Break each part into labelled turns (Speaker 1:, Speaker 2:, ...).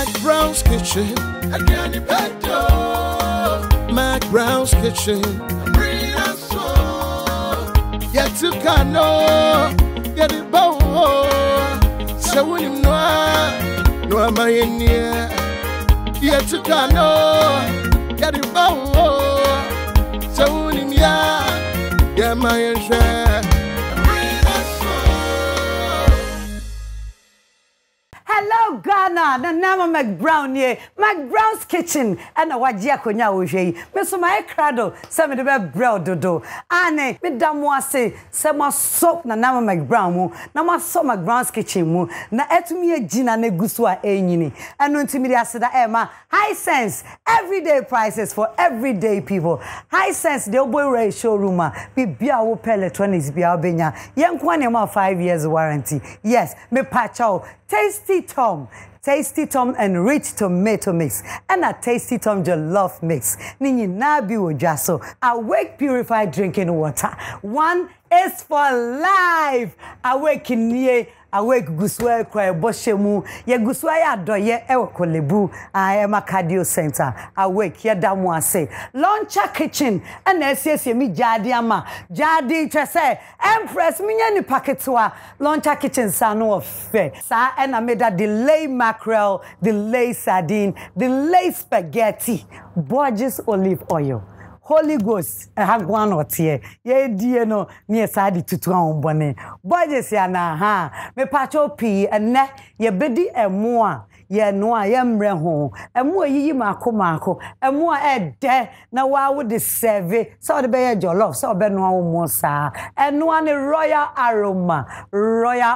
Speaker 1: McBrown's kitchen. Again, you better. McBrown's kitchen. Bring us so. Yet to cano. Get it bow. So when you know, no, am I in here? Yet to cano. Get it bow. So when you know, yeah, my share.
Speaker 2: Hello Ghana, na nama McBrown ye, McBrown's kitchen, and a wajia konya oje. Me so my cradle, some de be bread dodo. Ane, me damwa se, sema soap na nama McBrown mu, na ma so McBrown's kitchen mu, na etumi ejina ne gusua enyini. Anu ntimi de aseda ema high sense, everyday prices for everyday people. High sense de oboy showroom bi bia wo electronics bia obenya. Yenkwa ne ma 5 years warranty. Yes, me pacho Tasty Tom and rich tomato mix and a Tasty Tom jollof mix. Nini nabi ojaso. Awake purified drinking water. One is for life. Awake nye. Awake guswa kwa boshemu. Ye guswa ya doye ewa kolebu. Ema cardio center. Awake ya damwase. Launcher kitchen. And SE mi jadi ama. Jadi trese. Empress minye ni paketwa. Launcher kitchen sano of fe. Sa ena meda delay mackerel, delay sardine, delay spaghetti. Gorgeous olive oil. Holy Ghost, hagwan otie. Ye die no ni sadi tutu an bone. Budget ya na ha. Me pacho pi ene ye bedi emoa. Ye noa ye mre ho. Emoa yiyi mako. Emoa de na wa wo de serve. So de be jollof, so be no wo mo sa. Enoa ni Royal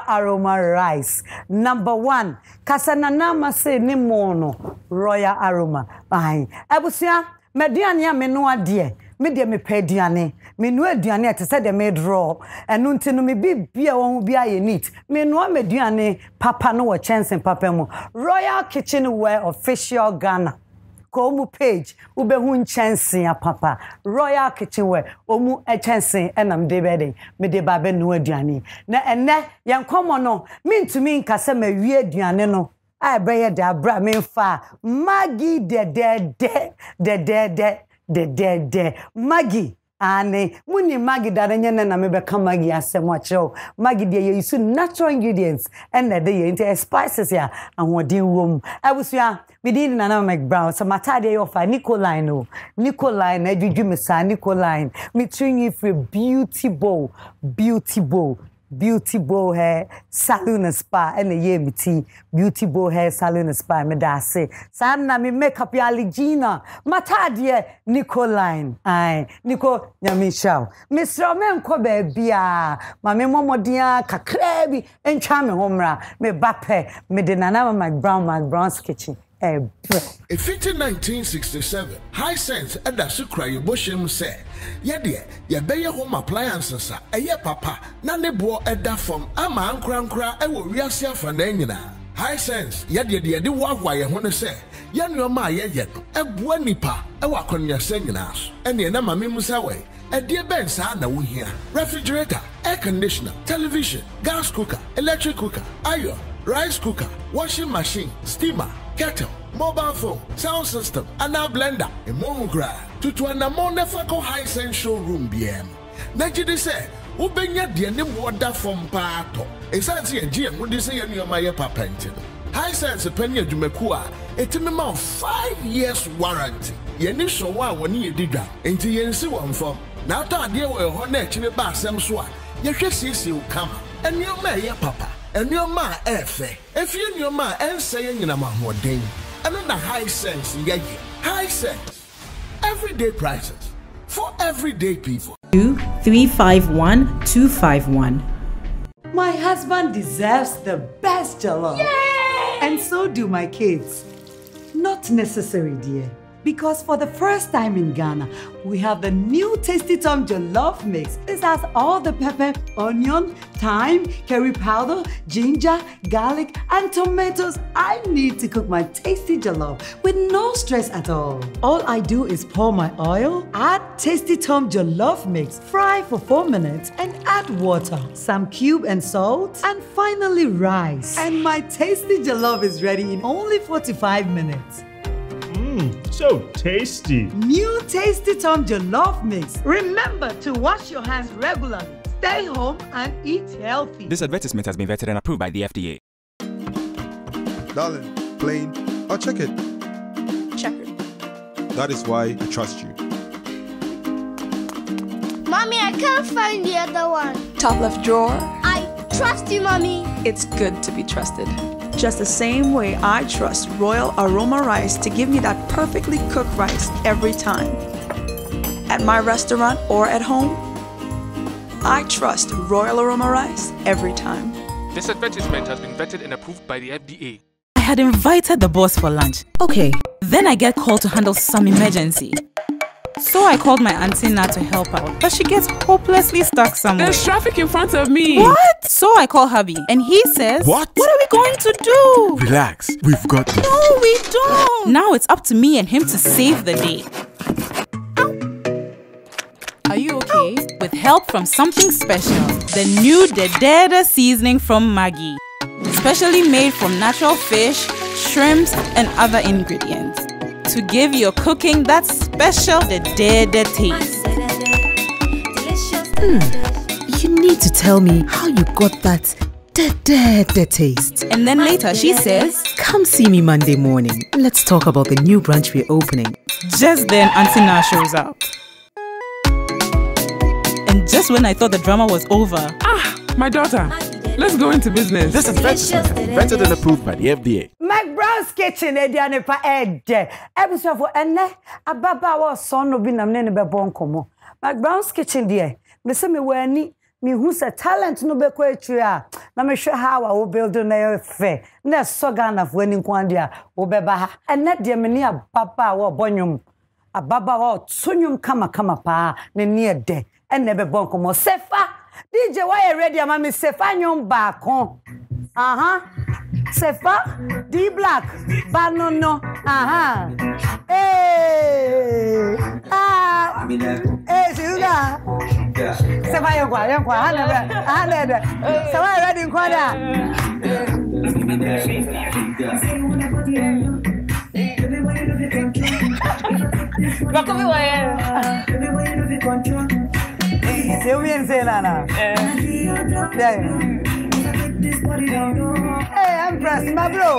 Speaker 2: Aroma rice. Number 1. Kasana nama se ni mono Royal Aroma. Ai. Ebusia Mediane ya menu adie me de me pediane menu aduane ate se de me draw enu ntinu me bibia won bia ye neat menu mediane papa no wo chensen papa mu Royal Kitchenware official Ghana ko mu page ubehu nchensen ya papa Royal Kitchenware omu chensen enam de bede me de ba be nu aduane na enne ye nkomo no mintumi nkase ma wie aduane no I bring the abra me fa Maggie de Maggie ane muni Maggie da nyene na me be ka Maggie asem a chew Maggie de use natural ingredients and the dey into spices ya anwodin wom abusua me din na McBrown so matade yo fa Nicoline adwudwumisa Nicoline me train you for beauty bow hair salon and spa and the year beauty bow hair salon and spa me da say sana me makeup ya Ligina matade Nicoline ai Nico nyamisha Mr. Menko bebia ma me momodia kakra bi entwa me homra me bape me de nana McBrown's kitchen.
Speaker 1: If it's in 1967, high sense and that's a cry bushim say, yeah, dear, ya be your home appliances, a ye papa, none bo at that from a man crankra, I will reassure for Nana. High sense, yeah, dear, the walk why I want to say, yan your ma yet, a buanipa, a walk on your singing house, and the Nama Mimusaway. A dear Ben Sana we here. Refrigerator, air conditioner, television, gas cooker, electric cooker, iron, rice cooker, washing machine, steamer, kettle, mobile phone, sound system, and a blender, a monogra, to an ammonefako high sense showroom BM. Najidi say, Ubenya dear water from Pato. A fancy a GM would you say any of my papa? High sense a penny of Jumekua, a minimum 5 years warranty. Ye initial one when you did that, into ye see one form. Now, dear, well, her neck in the bar, some swat. You see, you come, and your may, papa. And your ma efe. If you your ma and saying in a more day. And on the high sense, yeah, high sense. Everyday prices for everyday people.
Speaker 3: 2351251.
Speaker 2: My husband deserves the best jollof.
Speaker 3: Yay!
Speaker 2: And so do my kids. Not necessary, dear. Because for the first time in Ghana, we have the new Tasty Tom Jollof Mix. This has all the pepper, onion, thyme, curry powder, ginger, garlic, and tomatoes I need to cook my tasty jollof with no stress at all. All I do is pour my oil, add Tasty Tom Jollof Mix, fry for 4 minutes, and add water, some cube and salt, and finally rice. And my tasty jollof is ready in only 45 minutes.
Speaker 3: So tasty.
Speaker 2: New Tasty Tom Jollof Mix. Remember to wash your hands regularly. Stay home and eat healthy.
Speaker 4: This advertisement has been vetted and approved by the FDA.
Speaker 5: Darling, plain or check it?
Speaker 6: Checkered.
Speaker 5: That is why I trust you.
Speaker 6: Mommy, I can't find the other one. Top left drawer. I trust you, Mommy. It's good to be trusted. Just the same way I trust Royal Aroma Rice to give me that perfectly cooked rice every time. At my restaurant or at home, I trust Royal Aroma Rice every time.
Speaker 7: This advertisement has been vetted and approved by the FDA.
Speaker 8: I had invited the boss for lunch. Okay, then I get called to handle some emergency. So I called my auntie Nat to help out, but she gets hopelessly stuck somewhere.
Speaker 7: There's traffic in front of me.
Speaker 8: What? So I call hubby, and he says,
Speaker 1: What?
Speaker 8: What are we going to do?
Speaker 1: Relax, we've got this.
Speaker 8: No, we don't. Now it's up to me and him to save the day. Are you okay? With help from something special, the new Dedede seasoning from Maggi. Specially made from natural fish, shrimps, and other ingredients. To give your cooking that special Dedede taste.
Speaker 9: You need to tell me how you got that Dedede taste.
Speaker 8: And then later she says,
Speaker 9: Come see me Monday morning. Let's talk about the new branch we're opening.
Speaker 8: Just then Auntie Na shows up. And just when I thought the drama was over,
Speaker 7: My daughter, let's go into business.
Speaker 4: This advertisement has been vetted and approved by the FDA.
Speaker 2: McBrown's Kitchen, Ediane pa Ede. Episode for Ene, Ababa was son of Binam Nene Bonkomo. McBrown's Kitchen, dear. Miss me weni, me who's a talent no be quetria. Na me show how I will build a fair. Ne sogan of winning quandia, Obebaha. And net dear many a papa or bonium. A baba or tunium kama pa, ne near de. And never bonkomo. Sefa. DJ, why ready? I'm a Sefa back home. Sefa, D Black, Banono, Hey, hey, Suga. Sefa, you're ready in Quada. Hey, Empress, my bro.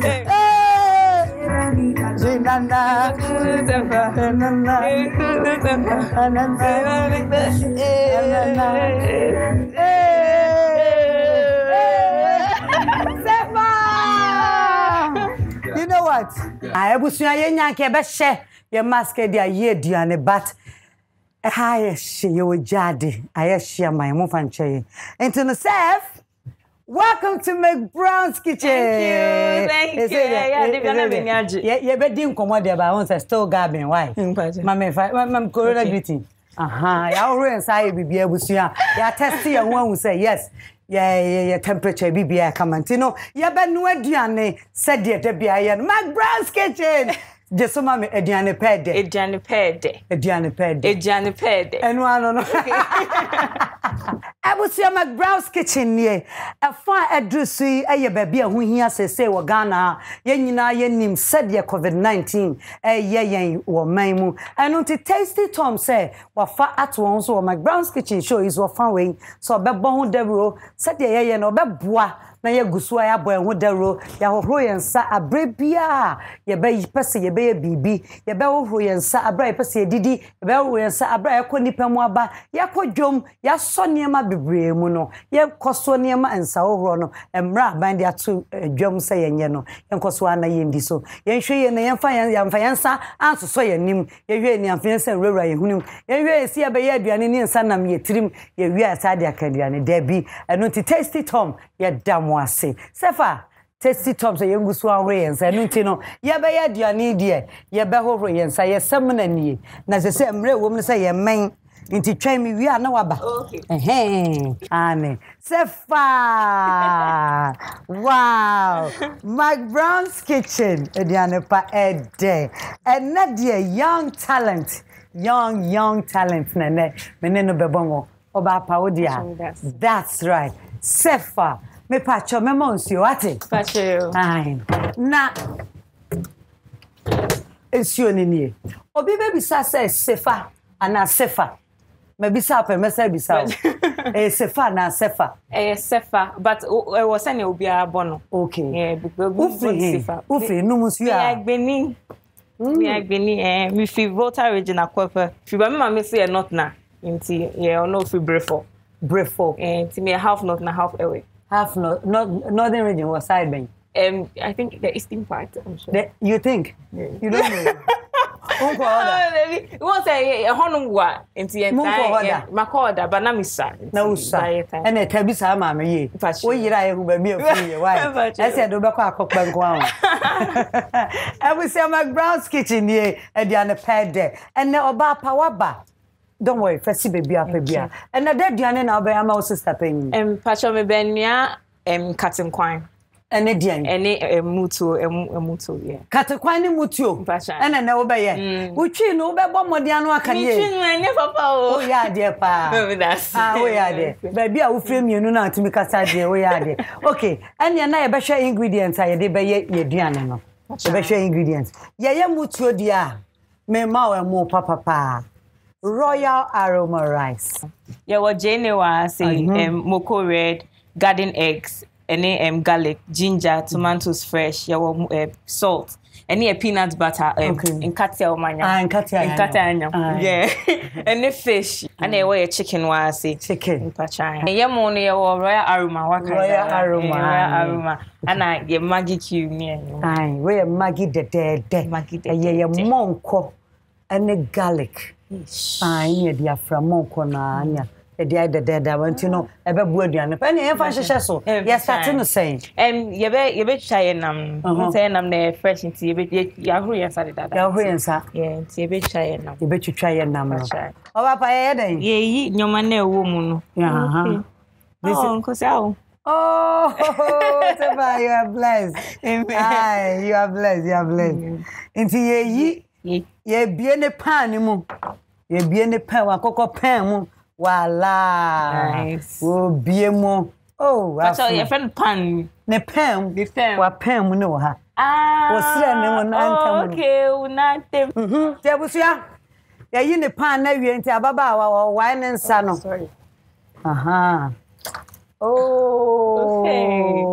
Speaker 2: Hey, you know what? I was your mask, dear, ye, dear, but. Hi, she you jadi. I share my move and chain. And to Seth, welcome to McBrown's Kitchen.
Speaker 6: Thank you. Yeah,
Speaker 2: but didn't come out there by once I stole Gabin. Why? Mamma, Corona greeting. I already say be able to ya testy and one will say yes. Yeah, temperature BBI comment. You know, yeah, but no Diane said yet to be a McBrown's Kitchen. Just so mammy, Ediane Pede.
Speaker 6: Ediane Pede.
Speaker 2: Ediane Pede.
Speaker 6: Ediane Pede.
Speaker 2: And one on. I would say McBrown's Kitchen near a fine address. A baby who here say wa Ghana. Yenina yenim said ya COVID-19. Yen or Maimu. And on the Tasty Tom say what far at once or McBrown's Kitchen show is what fun way. So Bebon Debro said ya no bebois. Na ye gusua ya boy ho daro ya hohoro yensa abrebia ye be pese ye be bibi ye be hohoro yensa abra ye pese didi ye be hohoro yensa abra ye konipa mu aba ya kodwom ya so niema bebre mu no ye koso niema ensa hohoro no emra ban de ato dwom se yenye no ye koso ana ye ndi so ye hwe ye na ye fa yensa ansoso ye nim ye hwe ni afense rewura ye hunim ye hwe esi ye be ye aduane ni ensa nam ye tirim ye wi asade akaduane da bi eno ti Tasty Tom ye dam Sefa, tasty tops ye ngusu ahoro yensa no nti no ye be ye aduane die ye be horo yensa ye sem na nie na se mre wo mu se ye men nti twan mi wi na waba
Speaker 6: okay
Speaker 2: ane S3fa wow McBrown's kitchen aduane pa ede and na die young talent na ne me no bebongo oba pa wo dia that's right S3fa me pacho me monsio ate
Speaker 6: pacho
Speaker 2: fine na ensio ni nie obi be bisa say S3fa ana S3fa me bisa pe me say bisa S3fa na S3fa
Speaker 6: S3fa but I was saying obi abono
Speaker 2: okay
Speaker 6: yeah because
Speaker 2: ufri no musio
Speaker 6: agbeni we feel voter regional kwapa fi ba me say not na nti yeah no fi brefo nti me half not na half away
Speaker 2: half northern region was side bank
Speaker 6: I think the eastern part I'm sure
Speaker 2: you think you don't know unko order
Speaker 6: we want say honum wa nti entire makoda but na misa
Speaker 2: na usa ene tabisa ma me ye wo yira ye hu ba mi afu ye why ese do be kwa akokpa nko ahụ we say McBrown's kitchen ye aduane pede ene oba pa waba don't worry first baby apa bia ene da aduane na oba ama sister pen
Speaker 6: pacho me benua cutting kwan
Speaker 2: ene dian
Speaker 6: ene mutu yeah
Speaker 2: katekwan ni mutu ene na wo be ye utwi no wo be bo modian no aka ye
Speaker 6: utwi no ene papa
Speaker 2: o ya de pa o ya de baby a wo frem mienu na atimi kasa de o ya de okay ene na ye be hwe ingredients a ye de be ye duane no ye be hwe ingredients ye mutu dia me ma we mo papa royal aroma rice
Speaker 6: yeah what jene wa say moko red garden eggs any garlic, ginger, tomatoes fresh, salt, any peanut butter, in katia manya.
Speaker 2: In katia.
Speaker 6: Yeah. Any fish, and a chicken was chicken. Pachai. Yamoni royal aroma. And I get Maggie cube near.
Speaker 2: Aye, we Maggie the dead. Maggie monko and a garlic. Aye, near diaphragm monko na. The I want to know ebe bu aduane pa na enfa hwehwe so yes start no say
Speaker 6: ye be try nam say nam na fresh nti ye be ya huru yensa de dada
Speaker 2: ya huru yensa
Speaker 6: yeah nti ye be try nam
Speaker 2: ye be try nam no oba pa ye den
Speaker 6: ye yi nyoma na ewo mu no this is oh S3fa
Speaker 2: you are blessed amen you are blessed nti ye yi ye bie ne pan mu ye bie ne pan wa kokko pan mu Wala.
Speaker 6: Nice.
Speaker 2: Oh, biemo. Oh,
Speaker 6: but your friend pan.
Speaker 2: Ne pen.
Speaker 6: The pen.
Speaker 2: Wa pen mu no ha.
Speaker 6: Okay, unantem.
Speaker 2: Te busia. Ya yi ne pan na wie nti ababa wa wine nsa no.
Speaker 6: Sorry.
Speaker 2: Aha. Oh. Okay.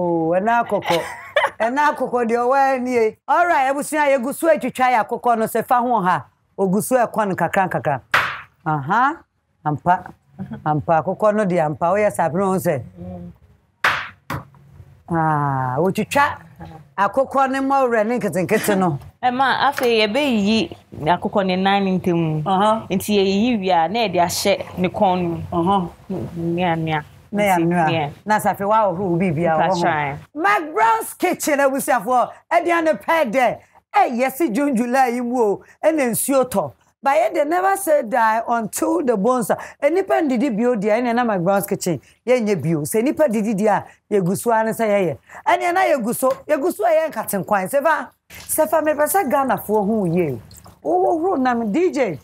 Speaker 2: Na akoko de owa nie. All right, ebusia ye gusu atwitwa ya akoko no se fa ho ha. Ogusu ekon kakra. Aha. Ampa akoko no de ampa o ya sabro se wotwitwa akoko ne mawre ne nketenkete no
Speaker 6: ma afi ye be yi akoko ne nan ntem nti ye yi wi na e de ahye ne kon
Speaker 2: nia na safi wa ohu bibia wo McBrown's kitchen abusiafo e de an pede yes July mu o e na nsuo to. But they never said die until the bones. Any pen did bio dear and McBrown's kitchen. Ye bio. Say nipa did dear, ye guswan say ye. And ye na ye guso, cutting quine. S3fa me pesa Ghana for who ye. Oh, nam DJ.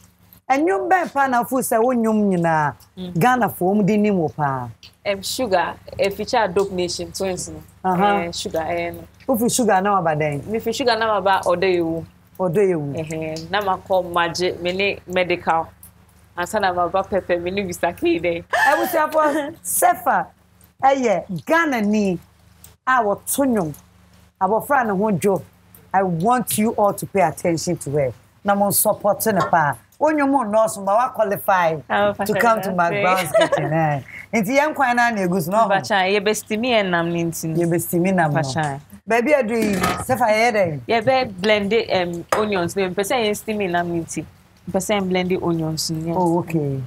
Speaker 2: And you ben pan of food say when you na Ghana for dini mo pa.
Speaker 6: Sugar, a feature dope nation twins. Sugar and
Speaker 2: sugar now about then.
Speaker 6: If sugar now about or you. Na makọ magic mini medical asana baba pepe mini bisaki dey
Speaker 2: I was for S3fa Ghana ni our tonyon abofra na hojo. I want you all to pay attention to her na mo support na pa onyomo nurse ma wa qualify to come to McBrown's kitchen nti yan kwan na egusu no
Speaker 6: bacha ye bestimi enam nintin
Speaker 2: ye bestimi nam bacha baby adu S3fa here
Speaker 6: ye be blended onions no person yen steaming nam nintin person blended onions
Speaker 2: oh okay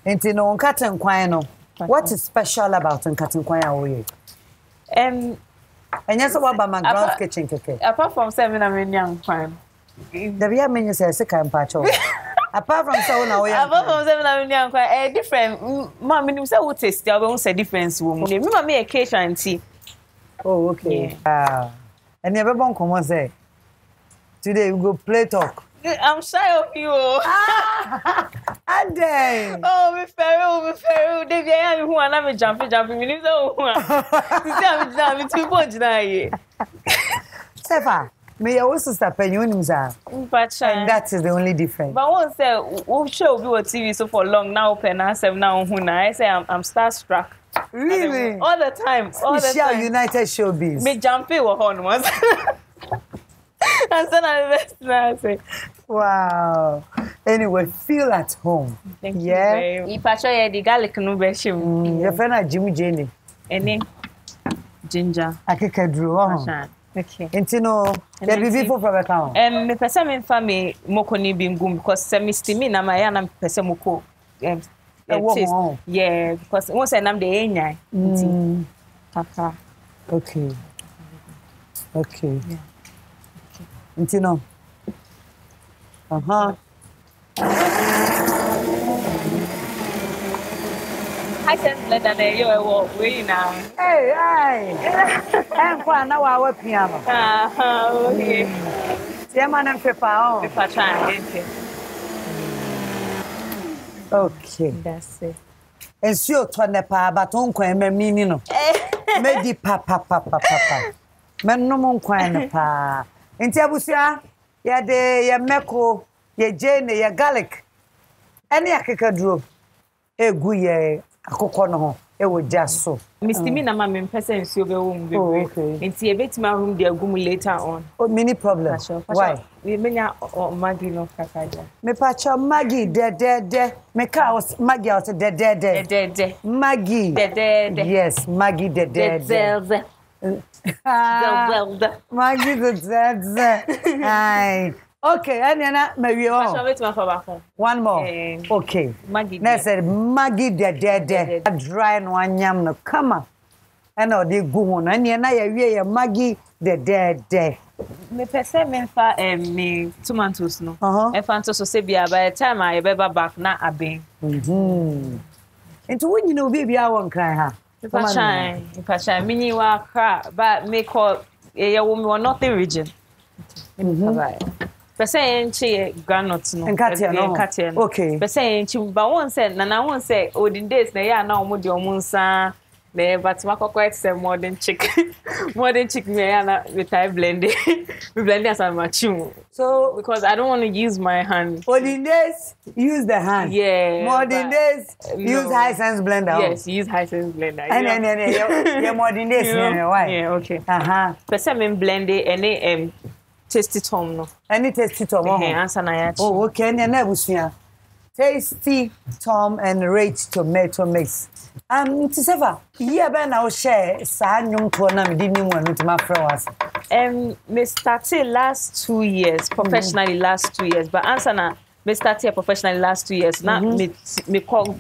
Speaker 2: nti no cutting kwan no what is special about cutting kwan awoye And yes, what about McBrown's kitchen cake?
Speaker 10: Apart from 7 young crime.
Speaker 2: The real menu says a kind patch. Apart from so now,
Speaker 10: apart from 7 young crime, different. Mammy, you say what taste? I won't say difference. Woman, me make a cake and tea.
Speaker 2: Oh, okay. And never won't come and say. Today we go play talk.
Speaker 10: I'm shy of you.
Speaker 2: Ade.
Speaker 10: Oh, me Pharaoh. They be here who and I'm jumping. Me need to who. You see, I'm too much now.
Speaker 2: S3fa, me also start paying you nimza. And that is the only difference.
Speaker 10: But once say we show be on TV so for long now open now 7 now who now I say I'm starstruck.
Speaker 2: Really?
Speaker 10: All the time. All the time.
Speaker 2: United Showbiz.
Speaker 10: Me jumping with horn once. And then I say,
Speaker 2: wow. Anyway, feel at home.
Speaker 10: Thank you. Yeah. You picture the garlic no be shim.
Speaker 2: Your friend Jimmy Jenny.
Speaker 10: Any ginger.
Speaker 2: Akeke drew.
Speaker 10: Okay.
Speaker 2: Intino, there be people from account.
Speaker 10: Me person me family moko ni bingum because se me steam na my na person moko. Yeah, because once I am the enya. Papa.
Speaker 2: Okay. Yeah. Intino.
Speaker 10: I said let that you are way now.
Speaker 2: Hey. I'm for now our piano.
Speaker 10: Okay.
Speaker 2: Siaman and Pepa. Okay.
Speaker 10: That's it.
Speaker 2: And so to the pa but on kwa me meaning no. Medi papa. Men no mon kwa pa. Enti abusia ya de ya meko ya jene ya garlic. Any akekaduro egu ye akokọ no ho e wo jaso.
Speaker 10: Mr. Me na ma me pese nsuo be wo mbe. Enti e betima room de agum later on.
Speaker 2: Oh, mini problem. Why?
Speaker 10: We menya Maggie no kakaja.
Speaker 2: Me pacha Maggie de. Me ka was Maggie out de. Maggie. De. Yes, Maggie de. Maggie the. Aye. Okay, and maybe one more. Okay.
Speaker 10: Maggie.
Speaker 2: Next said Maggie de. Dry one yam no come on. And all the go on and ya Maggie de.
Speaker 10: Me pese me fa me tomatoes no. E fa so say bia by the time I be back na aben.
Speaker 2: Into when you know baby I won't cry ha.
Speaker 10: Pasha mini wa cry but me call e ya wo me northern region. Pese enchi granite no.
Speaker 2: Enkatia no. Okay.
Speaker 10: Pese enchi but one said na say olden days na ya na omo de omo nsa. But my quite say modern chicken me na with I blend it. We blend it as I'm mature. So because I don't want to use my hand.
Speaker 2: Olden days use the hand.
Speaker 10: Yeah.
Speaker 2: Modern days use high sense blender.
Speaker 10: Yes, use high sense blender.
Speaker 2: And yeah, modern days why?
Speaker 10: Yeah, okay. Person me blend it and tasty tom no.
Speaker 2: Any tasty tom.
Speaker 10: Answer na ya.
Speaker 2: Oh, okay. And na busia. Tasty tom and rich tomato mix. S3fa, yeah, ben now share Sanyum Tonam didn't want to my prowess.
Speaker 10: Me started last 2 years, professionally last 2 years, but answer na me started professionally last 2 years. Now me call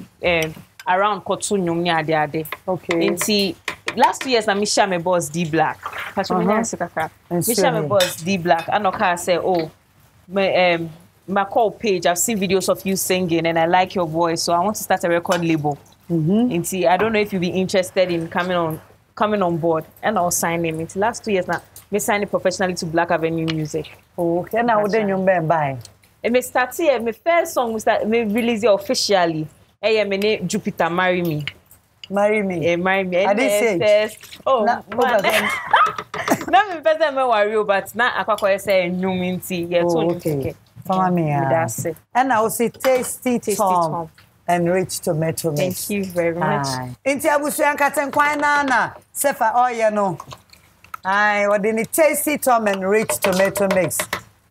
Speaker 10: around Kotunyum ade. Okay. Inti last 2 years na me share my boss D Black. Me share my boss D Black. And okay say my call page, I've seen videos of you singing and I like your voice, so I want to start a record label. I don't know if you'll be interested in coming on board, and I'll sign him. It's last 2 years now. Me signed professionally to Black Avenue Muzik.
Speaker 2: Okay, now then you buy.
Speaker 10: And me start here. My first song me release it officially. Hey, my name Jupiter, marry me.
Speaker 2: Marry me.
Speaker 10: Marry me.
Speaker 2: I didn't say.
Speaker 10: Oh, now me person me worry, but now I say new minty. Yeah,
Speaker 2: okay. That's it. And I will say tasty Tom. And rich tomato mix.
Speaker 10: Thank you very much.
Speaker 2: Inti abusu yankaten kwa na S3fa oye no. Aye, what the tasty tom and rich tomato mix.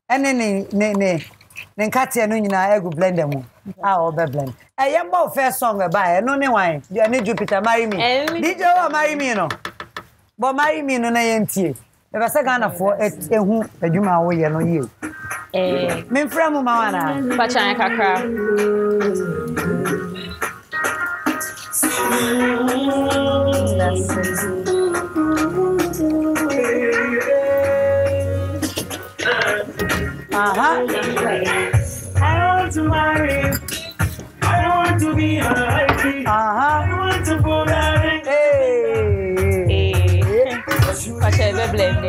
Speaker 2: And ne nkate no nyina egu blend dem. All be blend. Eh yembo first song be buy no ne wan. You need Jupiter marry me. DJ wa marry me no. But marry me no na yentie. E ba se Ghana for ehu adwuma wo ye no ye. Me mfra mu mawana.
Speaker 10: Pachan kakra.
Speaker 11: want to marry. I want to be a wifey. I want to go marry.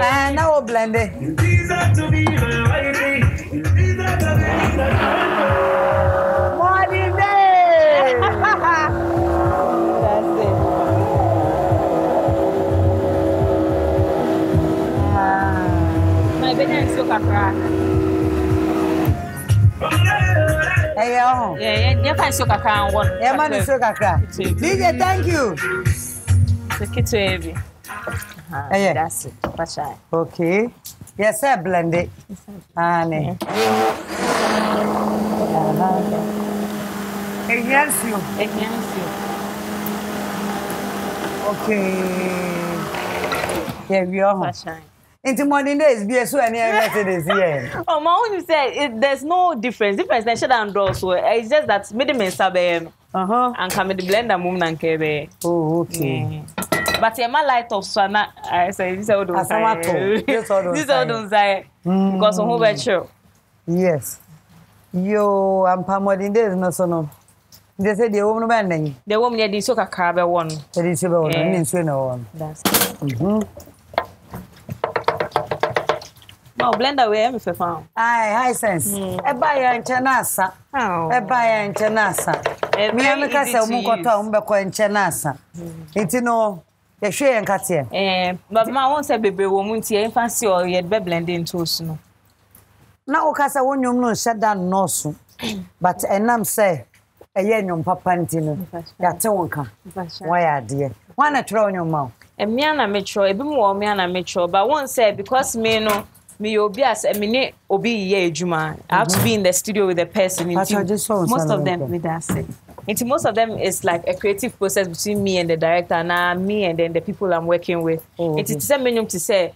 Speaker 2: And now blend it.
Speaker 11: You deserve to be a wifey. You deserve to be a wifey.
Speaker 2: Morning day. That's it.
Speaker 10: My baby so kakra. Yeah, find so kakra one.
Speaker 2: Yeah, man, so kakra. DJ, thank you.
Speaker 10: Take it to heavy.
Speaker 2: Yeah,
Speaker 10: that's it.
Speaker 2: Okay. Yes, sir, blend it. Honey. Against you. Okay. Yeah, we are. Into morning days, be so any this year.
Speaker 10: Oh, my own, you said there's no difference. Difference, they shouldn't draw. So it's just that made me sabe. And come the blender mum and kebe.
Speaker 2: Oh, okay.
Speaker 10: But yeah, my light of Swana, I say this all don't say. This all don't say. Because of who better.
Speaker 2: Yes. Yo, I'm morning days, no so. They say the woman bending.
Speaker 10: The woman ya did so kakra one.
Speaker 2: That is about one, means you know one.
Speaker 10: That's no blender we am if found.
Speaker 2: Aye, high sense. E buy and chanasa. E buy and chanasa. Me am ka se mu koto mbe ko enchanasa. Enti no ye hwe en katie.
Speaker 10: But ma won say bebre wo mu ntie fancy or ye be blend into so no.
Speaker 2: Na o ka se wonyom no sheda no so. But enam say eye nyom papa nti no. Ya te wonka. Why ade. Wana tro onyom ma.
Speaker 10: Me ana metro ebi mu me ana metro but one say because me no me obi as me obi ye ejuma. I have to be in the studio with the person. Most of them with that say. Most of them is like a creative process between me and the director, and me and then the people I'm working with. It's the same to say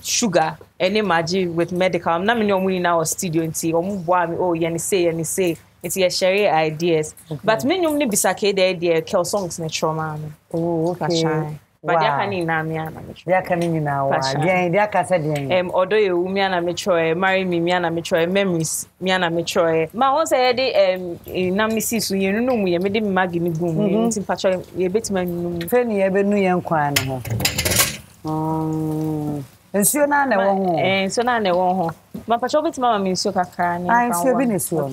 Speaker 10: sugar and imagine with medical. I'm not me in our studio and see oh yani say it's your share ideas. But me ni bisake the idea kill songs na trauma.
Speaker 2: Oh, okay.
Speaker 10: But they can in na me ana me.
Speaker 2: They can in now. They can say them.
Speaker 10: Odo ye me ana me try marry me ana me try memories me ana me try. Ma won say dey na me see so ye no mu ye me dey magi me gum. Nti pa try ye betima nu.
Speaker 2: Fe ni ye be nu ye nkwan na ho. Nsuo na na wo ho.
Speaker 10: Nsuo na na wo ho. Ma pa try betima ma me nsuo kakra ni.
Speaker 2: Nsuo bi ni nsuo.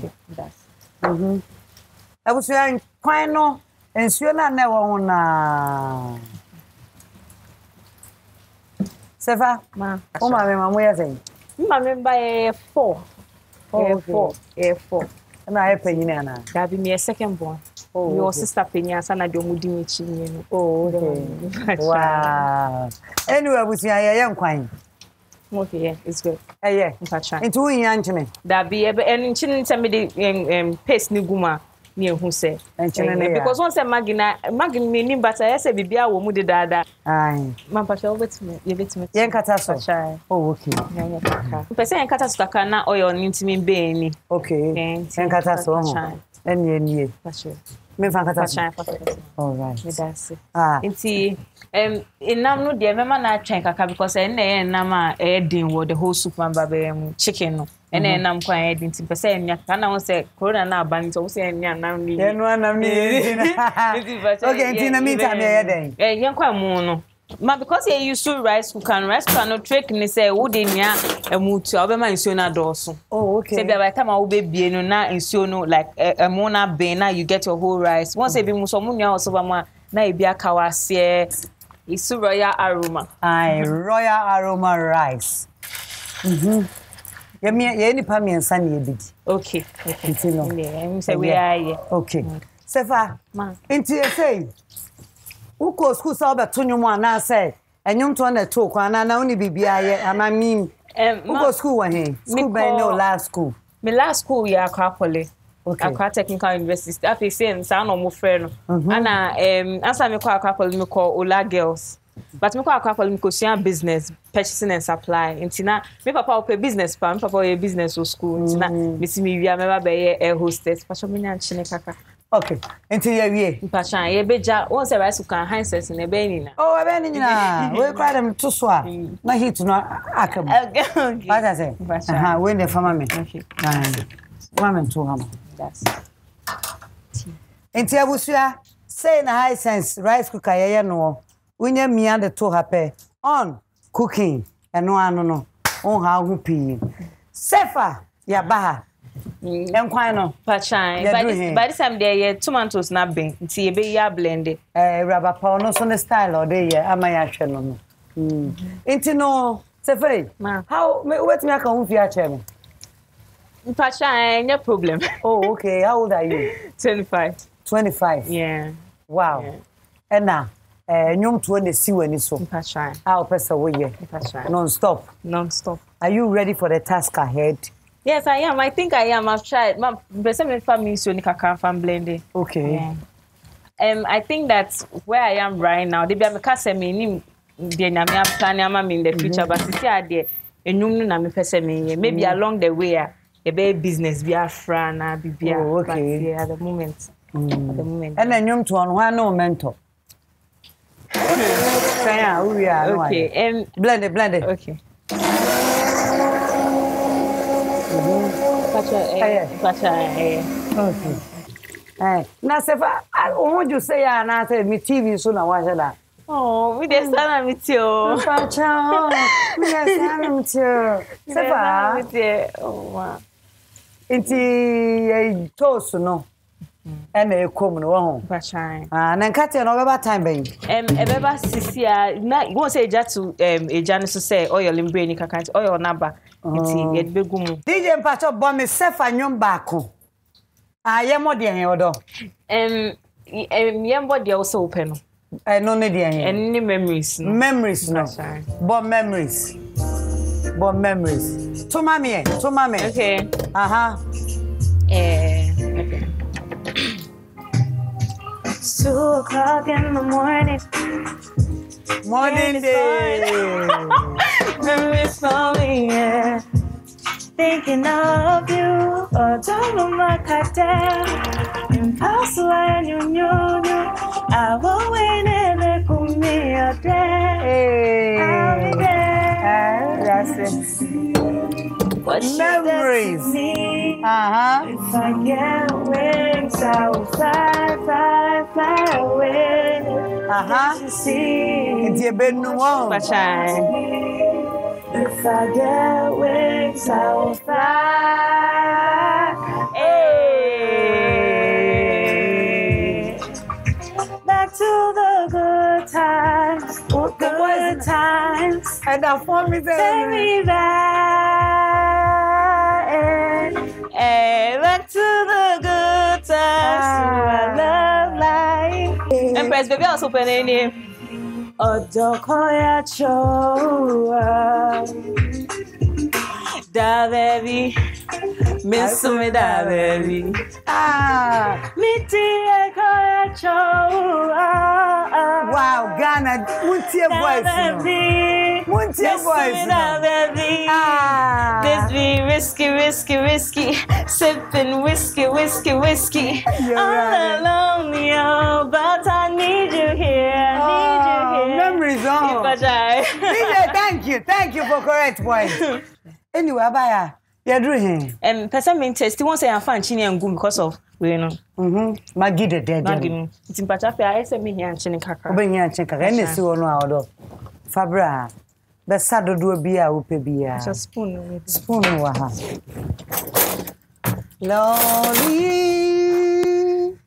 Speaker 2: Abusu ya nkwan no nsuo na na wo ho na. S3fa, o mama mamu ya say.
Speaker 10: Mama by 4. 4.
Speaker 2: Na I penny na.
Speaker 10: That be me second born. Your sister penny asana de omudi me chi no.
Speaker 2: Oh, okay. Wow. Anyway, we see ya nkwan.
Speaker 10: Okay, yeah, it's good.
Speaker 2: Yeah. Into who yan chime.
Speaker 10: That be and chin me the paste ni guma. Who say because once magina me nim but I say bibia wo mu de dada
Speaker 2: ai
Speaker 10: man pa sha obetime ye betime
Speaker 2: yen kata so oh okay
Speaker 10: person yen kata so kaka na oil ntimi be ni
Speaker 2: okay yen kata so enie me fan kata so all right
Speaker 10: me that's nti inam no de mema na atwen kaka because na yen nam a din wo the whole soup man ba chicken no ene nam kwa edin ti pese enya kana won say corona na ban so say enya nam ni
Speaker 2: enu anam ni okay ntina me time ye den
Speaker 10: yen kwa mu no ma because you used to rice cooker no trick ni say wo de nya emutu obema nsuo na doso
Speaker 2: oh okay
Speaker 10: say by the time wo be bie no na nsuo no like emu na ben na you get your whole rice once be mu so mu nya so ba ma na e bia ka wase isu royal aroma
Speaker 2: royal aroma rice ye ni pa miensa na ebidi
Speaker 10: okay
Speaker 2: nti no
Speaker 10: me say we are here
Speaker 2: okay S3fa nti e say uko school sa obeto nwum ana say enyum to na to kwa na uni bibia ye amami uko school wa he school by no last school
Speaker 10: me last school ya Akwapole Accra Technical University after saying sa no mo frɛ no ana asa me kwa Akwapole me call Ola Girls. But me kwa Akwapole me ko business, purchasing and supply. Intina me papa open business pa, me papa business o school. Intina me si me wia me ba be air hostess. Pa so me na nchine kaka.
Speaker 2: Okay. Until you
Speaker 10: Mpachan, ye beja, once a rice can handsets in a benina.
Speaker 2: Oh, a benina. We cry them to swap. My heat no akam. What I say? When the farmer. Okay. Woman to him.
Speaker 10: That's.
Speaker 2: Until Abusia say in a high sense, rice cooker, ya no. When you me and the two happy on cooking and no, on how whooping. S3fa, ya baha. Enquino,
Speaker 10: Pachan. By the time they 2 months not being, see a baby blended.
Speaker 2: Rubber power, no son the style or day, am I actually? Into no, S3fa, how, what's me? I can move your chairman.
Speaker 10: Pachan, no problem.
Speaker 2: Oh, okay. How old are you?
Speaker 10: 25.
Speaker 2: 25?
Speaker 10: Yeah.
Speaker 2: Wow. Yeah. And now, you to the sea when you saw.
Speaker 10: Pachan.
Speaker 2: How press away? Non-stop.
Speaker 10: Non-stop.
Speaker 2: Are you ready for the task ahead?
Speaker 10: Yes, I am. I think I am. I've tried. My best family is only can blending.
Speaker 2: Okay.
Speaker 10: Yeah. I think that's where I am right now. They be a case me plan in the future, but it's there. Maybe along the way, a baby business be a friend, be okay. At the moment. At the moment. And then you to one no mentor. Okay.
Speaker 2: Blend it.
Speaker 10: Okay.
Speaker 2: Okay. Now, S3fa, what you say? I say me TV soon. I watch that.
Speaker 10: Oh, we just stand with you.
Speaker 2: Pacha, we just stand with you. S3fa,
Speaker 10: oh wow.
Speaker 2: It's a toast, no. And a common one.
Speaker 10: Pacha.
Speaker 2: And then cut your over time, baby.
Speaker 10: Ever Sisia, you won't say just to a Janice to say, oh, your limbrain, can't, oh, your number. It's big woman.
Speaker 2: DJ Pacha bomb is S3fa nyom bako. I am more than your door.
Speaker 10: Young body also open.
Speaker 2: I no need
Speaker 10: any memories.
Speaker 2: Memories, no. Bomb memories. Bomb memories. To mommy.
Speaker 10: Okay. Okay. 2 o'clock in the morning.
Speaker 2: Morning day.
Speaker 10: Memories falling, yeah. Thinking of you, oh, don't know my cartel. Impossible, and you knew. I will wait and let me a day. I'll be there.
Speaker 2: That's it.
Speaker 10: What
Speaker 2: memories?
Speaker 10: If I get wings, I will fly away.
Speaker 2: It's your bed no one.
Speaker 10: If I get wings, I will fly. Hey. Back to the good times. Good times.
Speaker 2: And that for me,
Speaker 10: take me back. Back to the good times. I love life. Empress, baby, I was open any. Odokoya choa da baby miss me da baby miti koya choa.
Speaker 2: Wow, Ghana, what's your voice? What's your voice?
Speaker 10: This be risky, sipping whiskey. All alone, yo, but I need you here.
Speaker 2: Memories on. DJ, thank you for correct point. Anyway, Abaya, you're doing him.
Speaker 10: Person test. He won't say I'm fine, chini and good because of we know.
Speaker 2: Maggie the dead.
Speaker 10: Maggie, it's in Pachafi. I said me here and chini kaka.
Speaker 2: Bring here and check. Any see one out. Fabra, the saddle do a beer, upe beer.
Speaker 10: Spoon,
Speaker 2: waha. Lonely.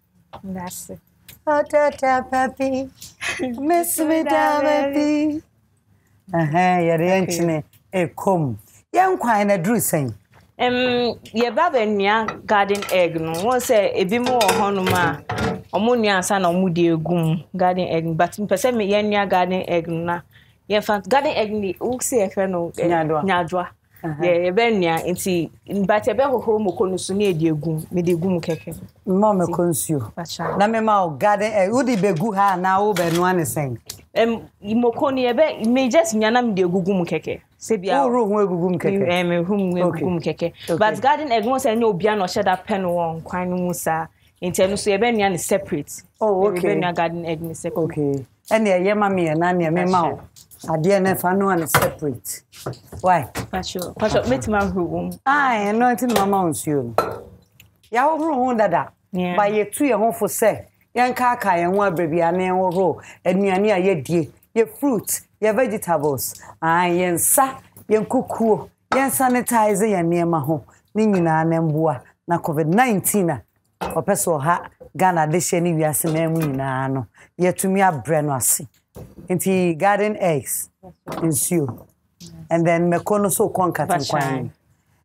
Speaker 10: That's it.
Speaker 2: Tata papi, miss me da baby. You're the ancient. Come. Young quine a drew saying.
Speaker 10: Ye baba nia garden egg no. Won say e bi mo honoma. Omonia san omudi egum garden egg but person me ye nia garden egg na. Ye fan garden egg ni wo say e fe no nyadwa. Ye be nia nti but e be hoho mo konusu na e di egum me di egum keke.
Speaker 2: Mo me konsuo. Na me ma garden egg wo di begu ha na wo be no ane sen.
Speaker 10: Imokoni e be me just nyana me di egugum keke. Sebia
Speaker 2: hu egugum keke.
Speaker 10: Egugum keke. But garden egg won say no obia no share that pen won kwan mu sa Inti enu so ye be nua separate.
Speaker 2: Oh, okay.
Speaker 10: Be nua garden egg ni separate.
Speaker 2: Okay. And ye mama ye na ne me ma. Ade na fa no an separate. Why?
Speaker 10: Sure. Metima hu.
Speaker 2: Ah, no nti mama onsuo. Ya ho hu dada. Ba ye tu ye ho fo se. Yan ka ye ho abrabia ne ho ro. Anuane a ye die, ye fruit, ye vegetables. Ah, ye nsa, ye kukuo, ye sanitize ye niema ho. Ni nyina na mboa na COVID-19 na. Opeso ha Ghana de she ni wiase na mu nyina no. Ye tumi abre no ase. Nti garden eggs ensure. And then mekono so konkatin kwan.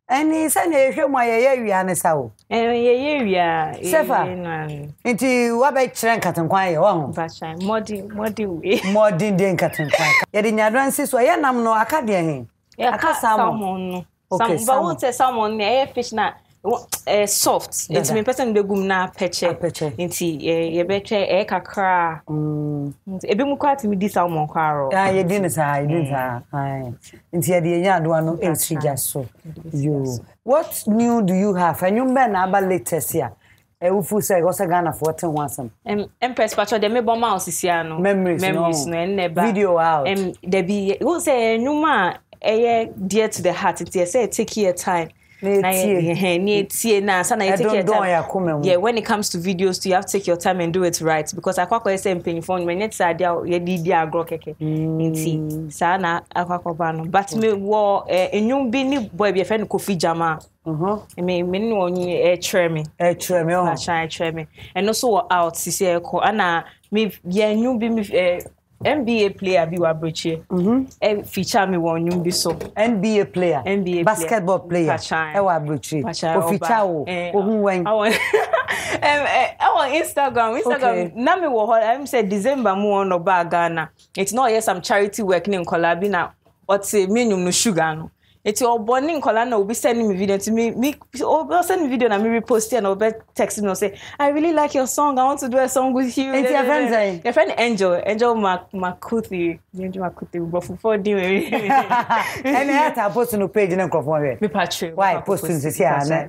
Speaker 2: Any say na ehwe mo ye wia ne sa wo.
Speaker 10: Ye wia.
Speaker 2: Sefa. Nti wa be kire nkatin kwan ye wo.
Speaker 10: Bashan modi we.
Speaker 2: Modi de nkatin kwan. Ye de nyadwansi so ye nam no aka de hen.
Speaker 10: Aka salmon no. Okay, but won't say salmon na fish na soft. It's me person de gum na peche. Nti ye be try kakra. Ebi mu kwati mi di salmon kwaro. Ah, ye di ne sa, ye di sa. Ai. Nti ye de nya do no e so. You. What new do you have? And you be na aba latest here. Ufu say go say Ghana for 10 wansam. Empress patcho de me bomb house sia no. Memories no neba. Video out. There be who say nyuma dear to the heart. It say take your time. Yeah, when it comes to videos, you have to take your time and do it right because I quite say penny phone when it's idea you did agro keke. Sana akwakwabano. But me wo enyum bi ni boy be friend Kofi Jama. Me no only treme. Treme. And also out sisi ko ana me ye enyum bi me NBA player bi wa broche feature me won nyum bi so NBA player basketball player e wa broche o feature wo ohun wen on Instagram na me wo I'm say December mu on no ba Ghana it's not yes some charity work ni nkola bi na o te me nyum no sugar no it's all burning nkola na obi send me video to me obi send me video na me repost and obi text me say I really like your song I want to do a song with you it's your friend Angel Makuthi but for doing and I had post no page na crofon me patch why posting this here na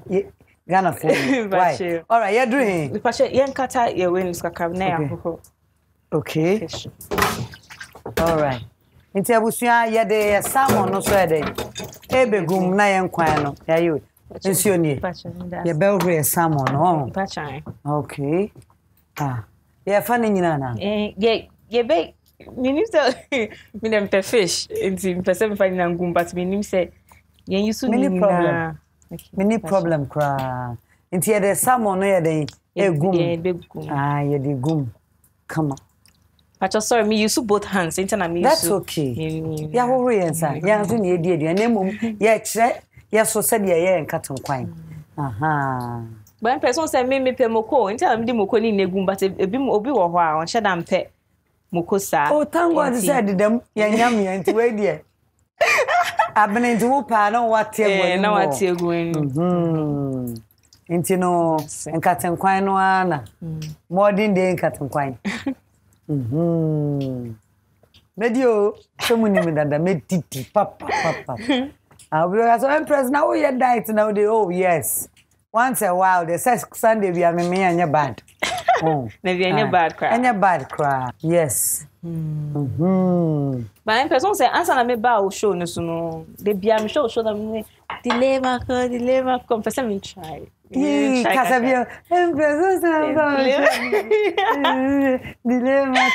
Speaker 10: Ghana for why all right you're doing me patch yen kata ye win skakam na ya okay all right Inti abusua ye de salmon no so de ebegum na ye nkwan no ya yo nsuo nie ye be hwe salmon no okay ye fa ne nyina na ye be minim say me dem pe fish inti pese me fa nyina ngum but minim say ye yusu mini problem kra inti ye de salmon no ye de egum ye de gum come on But sorry, me use both hands. That's okay. Yeah, worry answer. Yeah, so near dear. Name, yeah, yeah, so said yeah, and cut on quine. Aha. But person say me pay moko. Until me moko ni negum, but a bim obi or while on shadam pet mokosa. Oh, thank God, said them. Yeah, yummy and to wait dear. I've been into Whoopa, no what tear, no what tear going. Intino and cut and quine one. More than day and cut and quine. Medio, someone in that mediti, papa. We are so impressed now. We are diet now. Oh, yes. Once a while, the says Sunday we are me and your bad. Oh, maybe any bad cry. Any bad cry. Yes. But in person say, answer me bow show no suno. The biam show them dilemma, confess me try. Casavio, dilemma.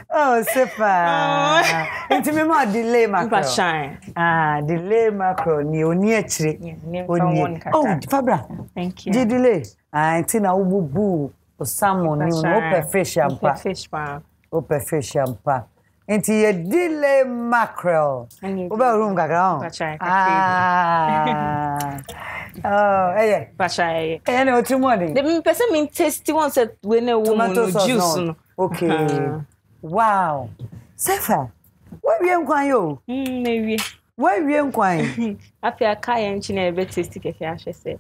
Speaker 10: Oh, SE10. Into me more dilemma. Dilemma, near tree. Oh, Fabra. Thank you. Delay. I think I will boo or someone new open fish and open fish and pa. Into a delay mackerel. Over room background. Oh, yeah. Pasha. And no too morning. The person mean tasty one said when a woman juice. Okay. Wow. SE10. Where we am going you? Maybe. Where we am going? After a kai and chine be tasty ke ashe say.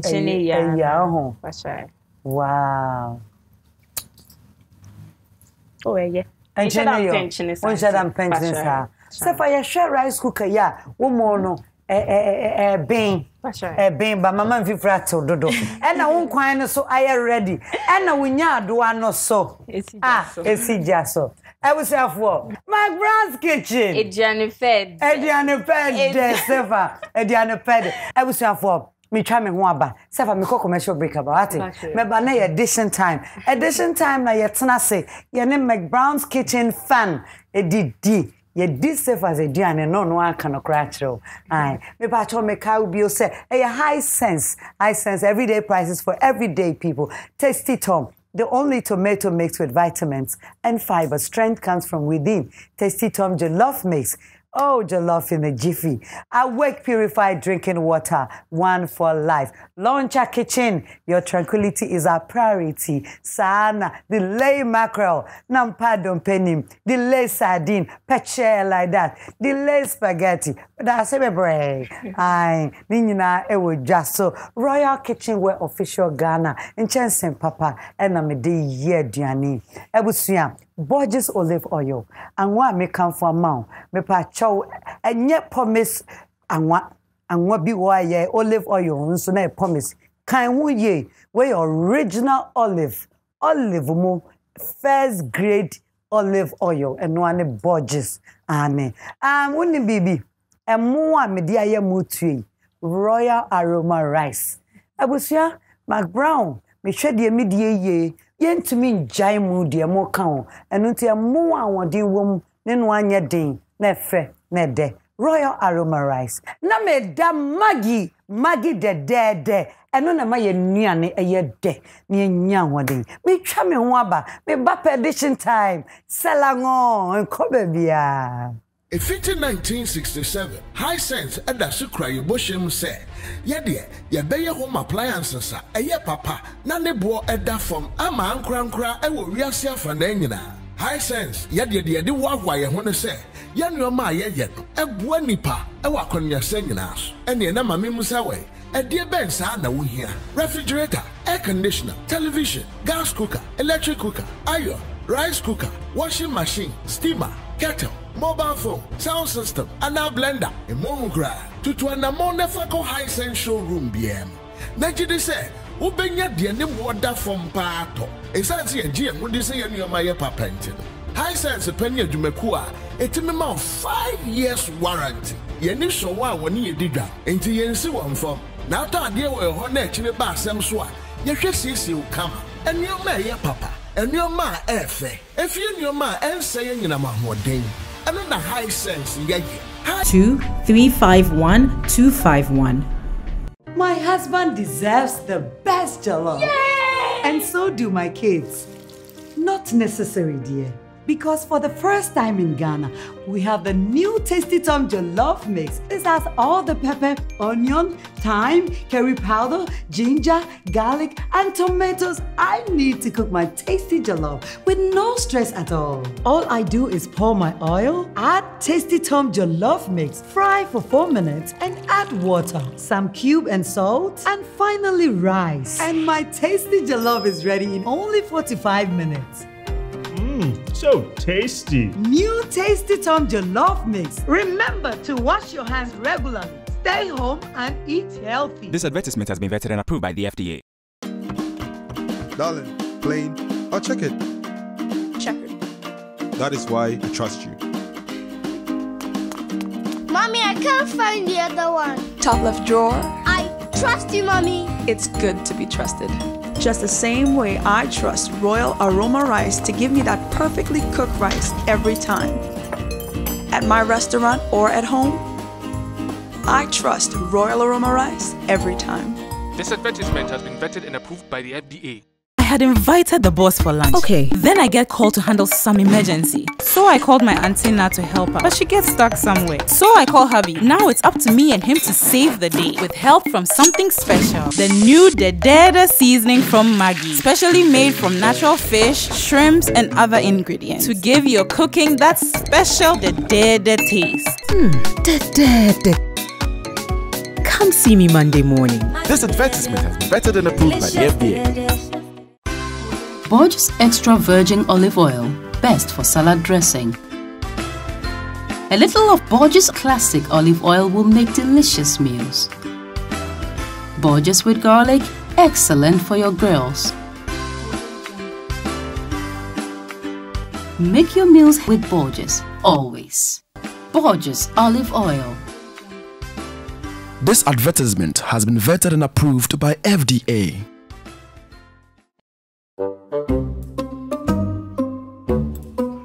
Speaker 10: Chine ya ho. Pasha. Wow. Oh yeah. And chine yo. One shadam pension sa. SE10 ya share rice cooker ya. Wo mo no.
Speaker 2: bean. Bean, but Mamma Vifrato dodo. And I won't quite so I am ready. And I will not do no so. It's just so. I was for McBrown's kitchen. Ediana fed. Ediana fed. I was for me try me waba. Sefa me commercial break about it. Me ba na edition time. Edition time na yetna say. Ye ne McBrown's kitchen fan. Edidi. Ye did safe as a diane no aka no kra kire. Ai. Me ba cho me ka ubi o say. A high sense everyday prices for everyday people. Tasty Tom. The only tomato mix with vitamins and fiber. Strength comes from within. Tasty Tom Jollof mix. Oh, jollof in a jiffy. Awake purified drinking water. One for life. Launcher kitchen. Your tranquility is our priority. Sana. Delay mackerel. Nampa dompenim. Delay sardine. Peche like that. Delay spaghetti. That's a break. Aye. Nina ewo just so. Royal Kitchen where official Ghana. In Chensen Papa. And I'm a day year Diani. Ebusuya. Borges olive oil. And what me come for mount. Me pa chow. And yet promise. And what be why olive oil. So na promise. Can we ye? Where your original olive mo. First grade olive oil. And one Borges. Ane. Wouldn't baby. And more media ye mutui. Royal aroma rice. Abusia. McBrown. Me shed ye media ye. Yen to me jaimu dear mo count, and until more I want the womb, then 1 year day, ne fe, ne de. Royal aroma rice. Na me da Maggie de de, and no my niane a year de, near nyawadi. Me chame waba, me bap edition time, Salangon, and Cobebia.
Speaker 1: In 1967, high sense and the Sucray Bushim say, Yadia, ya bay home appliances, a ye papa, none bo edda from Ama Crankra, I will reassure for Nana. High sense, Yadia, the why I want to say, Yan your ma yet, a buenipa, a walk on your singing house, and the Nama Mimusaway, a dear Ben Sana we here, refrigerator, air conditioner, television, gas cooker, electric cooker, iron, rice cooker, washing machine, steamer, kettle, mobile phone, sound system, and now blender, a monogra, to an ammonefako high sense showroom BM. Najidi say, Ubenya diane water from Pato. A fancy a GM would say in your Maya papentin. High sense a penny of Jumekua, a minimum 5 years warranty. Ye so one when you did that, into Yensi one form. Now, dear, well, honor to the bassam swat. You should see you come, and your mayor papa, and your ma efe. If you your ma and saying in a mahmoudin. Another high sense, yeah.
Speaker 9: 2351251.
Speaker 2: My husband deserves the best jollof. Yay! And so do my kids. Not necessary, dear. Because for the first time in Ghana, we have the new Tasty Tom Jollof Mix. This has all the pepper, onion, thyme, curry powder, ginger, garlic, and tomatoes I need to cook my tasty jollof with no stress at all. All I do is pour my oil, add Tasty Tom Jollof Mix, fry for 4 minutes, and add water, some cube and salt, and finally rice. And my tasty jollof is ready in only 45 minutes.
Speaker 3: So tasty.
Speaker 2: New Tasty Tom Jollof Mix. Remember to wash your hands regularly. Stay home and eat healthy.
Speaker 4: This advertisement has been vetted and approved by the FDA.
Speaker 5: Darling, plain or check it?
Speaker 6: Check it.
Speaker 5: That is why I trust you.
Speaker 12: Mommy, I can't find the other one.
Speaker 6: Top left drawer.
Speaker 12: I trust you, Mommy.
Speaker 6: It's good to be trusted. Just the same way I trust Royal Aroma Rice to give me that perfectly cooked rice every time. At my restaurant or at home, I trust Royal Aroma Rice every time.
Speaker 7: This advertisement has been vetted and approved by the FDA.
Speaker 8: I had invited the boss for lunch.
Speaker 9: Okay.
Speaker 8: Then I get called to handle some emergency. So I called my auntie Na to help her, but she gets stuck somewhere. So I call hubby. Now it's up to me and him to save the day with help from something special. The new S3fa seasoning from Maggi. Specially made from natural fish, shrimps, and other ingredients to give your cooking that special S3fa taste.
Speaker 9: S3fa. Come see me Monday morning.
Speaker 4: This advertisement has been vetted and approved by the FDA.
Speaker 13: Borges extra virgin olive oil, best for salad dressing.
Speaker 9: A little of Borges classic olive oil will make delicious meals. Borges with garlic, excellent for your girls. Make your meals with Borges, always. Borges olive oil.
Speaker 13: This advertisement has been vetted and approved by FDA.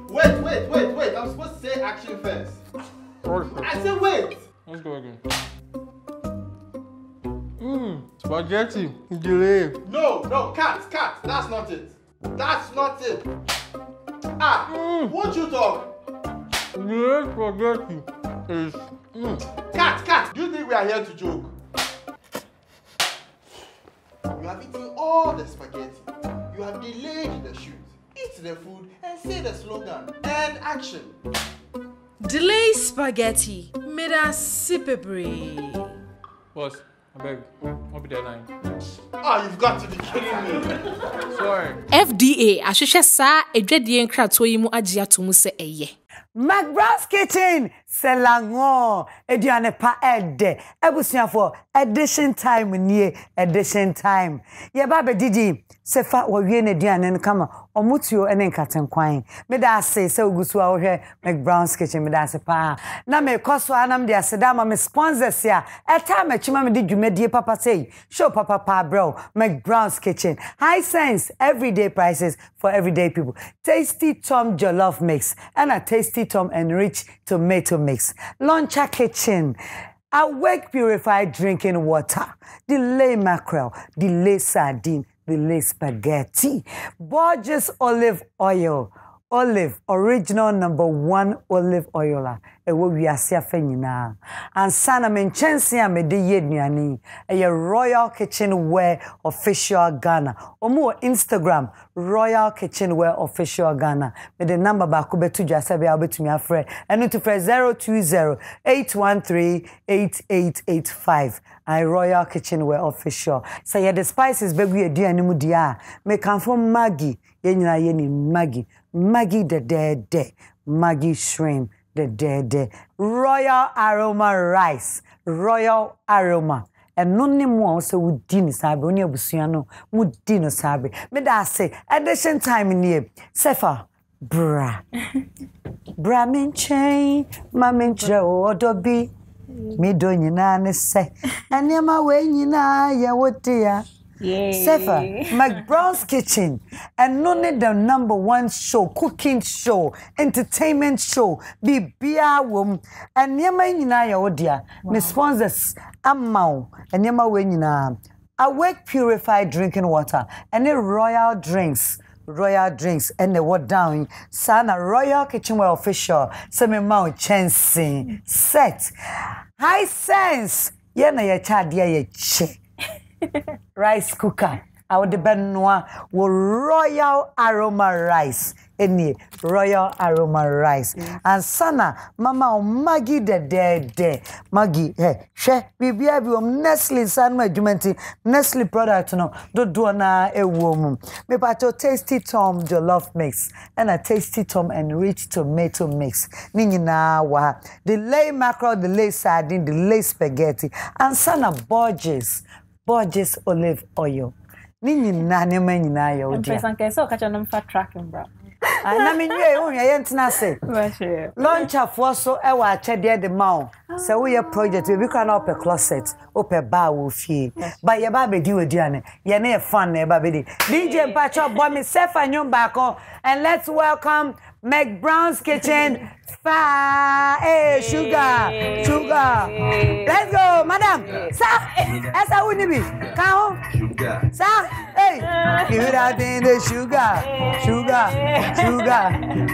Speaker 14: Wait. I'm supposed to say action first. I said wait.
Speaker 7: Let's go again. Spaghetti. Delay.
Speaker 14: No, cat. That's not it. Won't you talk?
Speaker 7: Delay spaghetti is...
Speaker 14: Cat, do you think we are here to joke? You have eaten all the spaghetti. You have delayed the shoot. Eat the food and say the slogan. And action.
Speaker 15: Delay spaghetti. Meda sipebre.
Speaker 7: Boss, I beg. I'll be there 9.
Speaker 14: Oh, you've got to be kidding me.
Speaker 7: Sorry.
Speaker 15: FDA, ahwehwe saa edwadie nkrato yi mu agye atomu se eye.
Speaker 2: McBrown's Kitchen, Selango, Ediane pa ede, Ebusiafo, edition time nie, edition time. Ye babe didi, sefa wawie ne diane nkama, omutio ene nkatenkwan. Me da se ugusu a wohwe McBrown's Kitchen me da se pa. Na me koso anam de aseda ma me sponsors ya. Eta me chima me di dwumadie papa say, show papa bro, McBrown's Kitchen. High sense, everyday prices for everyday people. Tasty Tom jollof mix and a tasty Tom enriched tomato mix. Launcher Kitchen. Awake purified drinking water. Delay mackerel. Delay sardine. Delay spaghetti. Borges olive oil. Olive, original #1 olive oil. Ewo wiase afanyina. And sana menchensi amede yednuani. Eye Royal Kitchenware Official Ghana. Omo Instagram Royal Kitchenware Official Ghana. Me the number back betu jasabe abetumi afre. Enu to press 020-813-8885. I Royal Kitchenware Official. So yeah, the spices begu aduane mu dia. Me kanfo Maggi. Yenyina yeni Maggi. Maggi de Maggi shrimp de Royal Aroma rice. Royal Aroma. And no name was so would din sabe only abusuano would din sabe. Me da say edition time in here. Sefa bra. Bra menche ma menche odobi. Me do nyina ne se. Anyama we nyina ya wotia. Sefa, McBrown's Kitchen, and none the #1 show, cooking show, entertainment show, be beer wom, and Yama Yina Odia, Miss Sponsors, Amau, and Yama Wenina. Awake purified drinking water, and the royal drinks, and the what down, Sana Royal Kitchenware Official, Semi Mount Chancing, set. High sense, Yana ya chadia ye che. Rice cooker. I would depend on Royal Aroma rice. Any Royal Aroma rice. And sana mama o Maggi de Maggi she bibia bi Nestle san ma adwumenti Nestle product no do na ewo me pato tasty Tom jollof mix and a tasty Tom enriched tomato mix ni nyina wa delay mackerel, delay sardine, delay spaghetti and sana Borges olive oil. Ni nyina ne ma nyina ya odi.
Speaker 10: Person can so catch on fat tracking bro.
Speaker 2: Na me nwe o ya yentina se. Launcher for so e wa chede de ma. Se we your project we can up a closet, up a bar wo fie. But ye ba be di oduane. Ye na e fun na e ba be di. DJ Mpacho boy me self anyum back on and let's welcome McBrown's Kitchen. Hey, sugar. Let's go, madam. Sir, esa unibi. Kao. Sir, hey. Give it out in the sugar.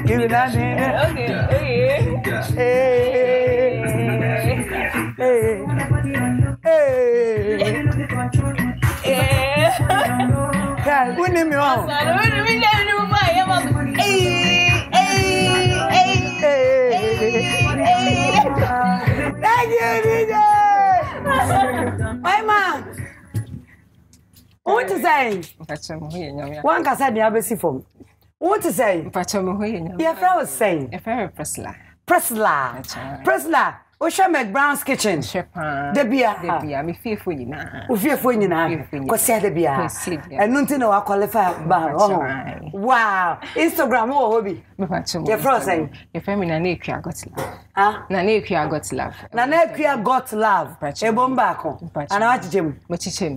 Speaker 2: Give it out in the. Hey. Hey. Winning me on. Thank you, DJ. My man. What to say? One can say the ABC form. What to say? Your friend was saying.
Speaker 16: A very Priscilla.
Speaker 2: Priscilla. Osha McBrown's kitchen. Debia,
Speaker 16: me fearful na.
Speaker 2: U fearful na. Kosia debia. And nunti no qualify ba. Wow. Instagram o hobby. Your frozen.
Speaker 16: Your feminine na Equia got love.
Speaker 2: Ah?
Speaker 16: Na Equia got love.
Speaker 2: Na Equia got love. E bomba ko. Ana what gym? Which gym?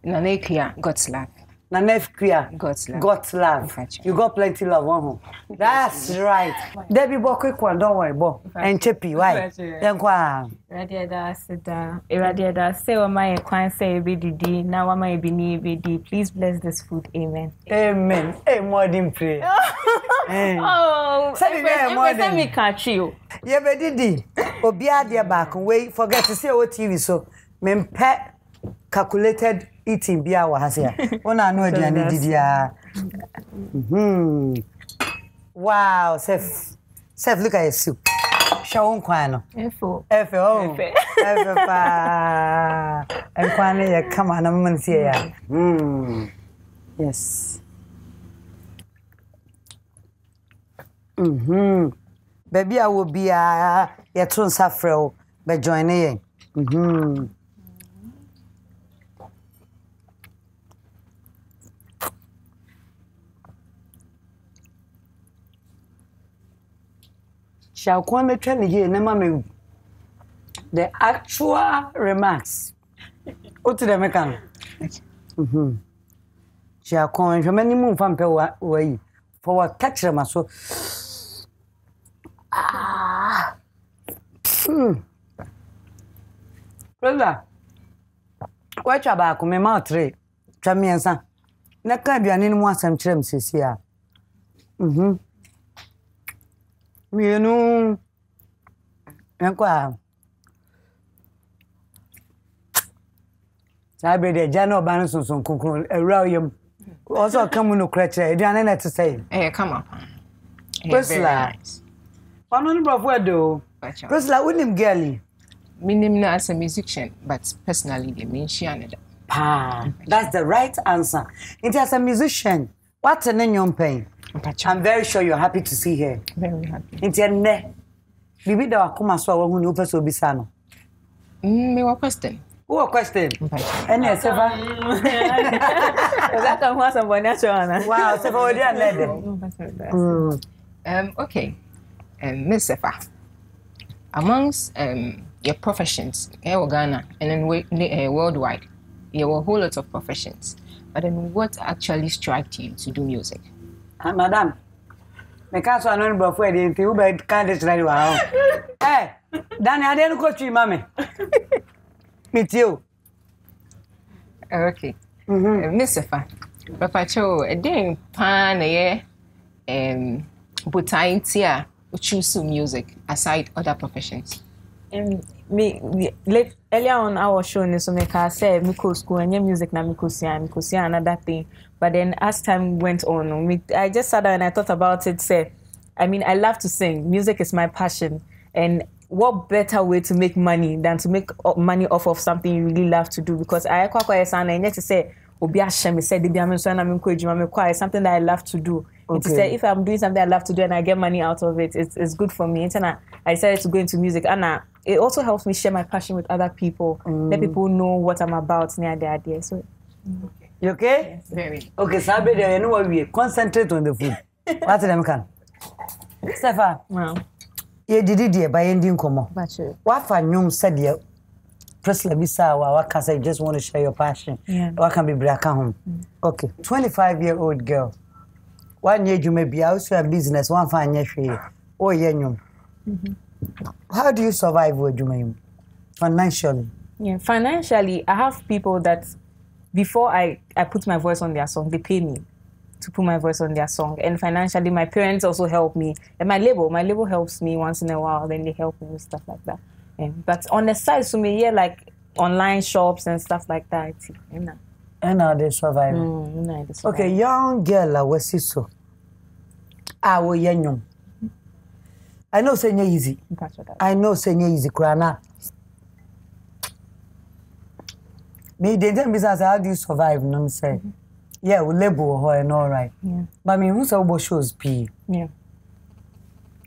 Speaker 16: Na Equia got love.
Speaker 2: Na Equia got love. You got plenty love on. That's right. Debbie bo quick one, don't worry, bo. And Chippy, why? Yankwa.
Speaker 10: Radiada Seda. Iradiada say what my kwan say BDD. Now what my bini BD. Please bless this food. Amen.
Speaker 2: Amen. Hey, more than pray.
Speaker 10: Oh,
Speaker 2: say more than
Speaker 10: me catch you.
Speaker 2: Yeah, BDD. Obia dia back. Wait, forget to say what TV so. Men pet calculated eating bia wa hasia. Ona no aduane didia. Wow, Seth, look at your soup. Shawon kwano. Efo pa. And kwano ya kama na mmansi ya. Yes. Baby I will be ya tun safrel be join ye. Shall come train here, never the actual remarks. What to the mechanic? Shall come from any move from way for what catch them so. Brother, watch about me mouth tray. Chamiansa. Na can be an in one some trims is here. You know, Uncle. Sabe de Jano Banson conclude a royum. Also, come no creature, I don't know to say.
Speaker 16: Eh, come up.
Speaker 2: Priscilla. One number of word though. Priscilla, wouldn't girly.
Speaker 16: Meaning as a musician, but personally, they mean she another.
Speaker 2: That's the right answer. It as a musician. What's an onion pain? I'm very sure you're happy to see her.
Speaker 16: Very happy.
Speaker 2: Interne. Bibi da wakuma so wa hunu opeso obisa no.
Speaker 16: Me wa question.
Speaker 2: Who question? Any S3fa.
Speaker 10: That can was some natural.
Speaker 2: Wow, S3fa we dey led.
Speaker 16: Okay. Miss S3fa. Amongst your professions, here Ghana and then worldwide, you have a whole lot of professions. But then what actually struck you to do music?
Speaker 2: Madam, me can't so no bro for the you be can't try wow. Eh, Danny I didn't go to mommy. Meet you.
Speaker 16: Okay. Miss S3fa. Papa Cho, a day pan but time tia choose music aside other professions.
Speaker 10: Earlier on our show, so me can say me go school and music na me go see another thing. But then as time went on, I just sat down and I thought about it. I love to sing. Music is my passion, and what better way to make money than to make money off of something you really love to do? Because I quite to say, it's something that I love to do. Okay. To say if I'm doing something I love to do and I get money out of it, it's good for me. And I decided to go into music, and it also helps me share my passion with other people. Let people know what I'm about near the idea. So,
Speaker 2: you okay?
Speaker 10: Yes, very.
Speaker 2: Okay, Sabe, you know what we concentrate on the food. What's them can? S3fa.
Speaker 10: Wow.
Speaker 2: You did it by ending come. What for you said you? Priscilla Bisa, what can say? Just want to share your passion.
Speaker 10: Yeah.
Speaker 2: What can be black home? Okay, 25-year-old girl. 1 year you may be also a business. 1 fine year. Oh yeah, How do you survive with you financially?
Speaker 10: Yeah, financially, I have people that before I put my voice on their song, they pay me to put my voice on their song. And financially, my parents also help me. And my label helps me once in a while. Then they help me with stuff like that. But on the side, so me like online shops and stuff like that.
Speaker 2: And now they survive. Okay, young girl, I was so. I was young. I know say easy. I know say easy, Krana. Me, they tell me how do you survive? No, say. Yeah, we label her and all right.
Speaker 10: Yeah.
Speaker 2: But me, who's our shows P?
Speaker 10: Yeah.